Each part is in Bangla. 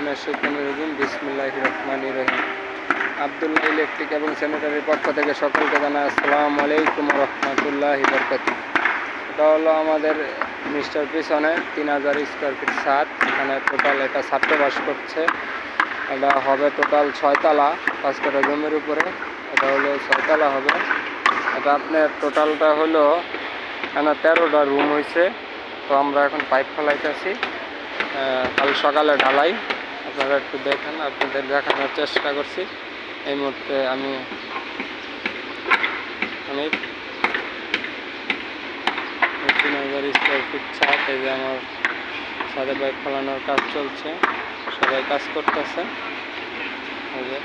মিনাশ শাইতানির রাজিম। বিসমিল্লাহির রহমানির রহিম। আব্দুল্লাহ ইলেকট্রিক এবং স্যানিটারির পক্ষ থেকে সকলকে জানাই আসসালামু আলাইকুম ওয়া রাহমাতুল্লাহি ওয়া বারাকাতুহু। এটা হলো আমাদের মিস্টার পিছনে 3000 স্কোয়ার ফিট ছাদ। এখানে টোটাল এটা ছাদটা বাস করছে। এটা হবে টোটাল 6 তলা 5 কাঠা জমির উপরে। এটা হলো 6 তলা হবে। এটা আপনার টোটালটা হলো এখানে 13টা রুম হয়েছে। তো আমরা এখন পাইপ ফেলাইতেছি, কাল সকালে ঢালাই। আপনারা একটু দেখেন, আপনাদের দেখানোর চেষ্টা করছি। এই মুহূর্তে আমি 3000 স্কোয়ার ফিট ছাদ। এই যে আমার ছাদে পাইপ ফেলানোর কাজ চলছে, সবাই কাজ করতেছে। এই যে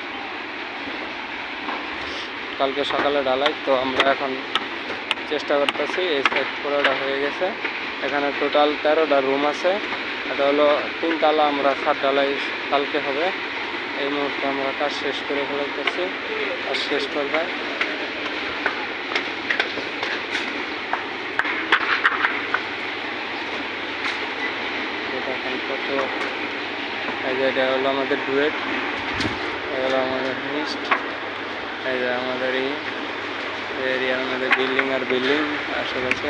কালকে সকালে ঢালাই, তো আমরা এখন চেষ্টা করতেছি। এই সাইড পুরোটা হয়ে গেছে। এখানে টোটাল 13টা রুম আছে। এটা হলো 3 তলা। আমরা ছাদ ঢালাই কালকে হবে। এই মুহূর্তে আমরা কাজ শেষ করে ফেলাইতেছি, কাজ শেষ করবে। এখন কত, এই যে এটা হলো আমাদের ডুয়েট, এটা হলো আমাদের মিস্ট, এই যে আমাদের এই এরিয়া, আমাদের বিল্ডিং আর বিল্ডিং, আশেপাশে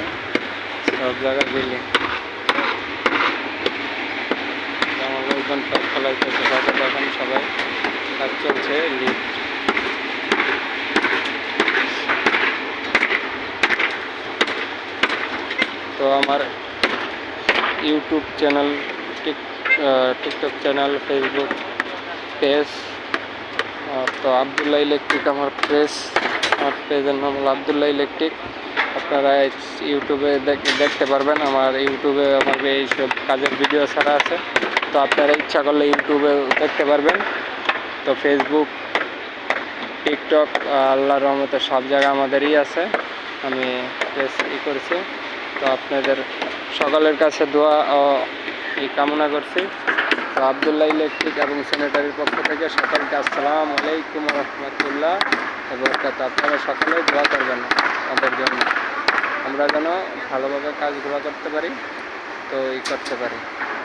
সব জায়গায় বিল্ডিং। আমার লোকজন পাইপ ফেলাইতেছে, এখন সবাই কাজ চলছে। লিফট, তো আমার YouTube channel, TikTok channel, Facebook page, তো আব্দুল্লাহ ইলেকট্রিক আমার পেজ। আমার পেজের নাম হলো আব্দুল্লাহ ইলেকট্রিক। আপনারা ইউটিউবে দেখতে পারবেন। আমার ইউটিউবে আমার এইসব কাজের ভিডিও ছাড়া আছে, তো আপনারা ইচ্ছা করলে ইউটিউবে দেখতে পারবেন। তো ফেসবুক, টিকটক, আল্লাহর রহমতে সব জায়গা আমাদেরই আছে। আমি পেজ করেছি। তো আপনাদের সকলের কাছে দোয়া ও কামনা করছি। তো আব্দুল্লাহ ইলেকট্রিক এবং স্যানিটারির পক্ষ থেকে সকলকে আসসালামু আলাইকুম ওয়া রাহমাতুল্লাহ ওয়া বারাকাতুহু। আপনারা সকলেই দোয়া করবেন আমাদের জন্য, আমরা যেন ভালোভাবে কাজগুলো করতে পারি, তো করতে পারি।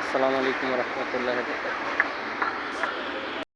আসসালামু আলাইকুম ওয়া রাহমাতুল্লাহি ওয়া বারাকাতুহু।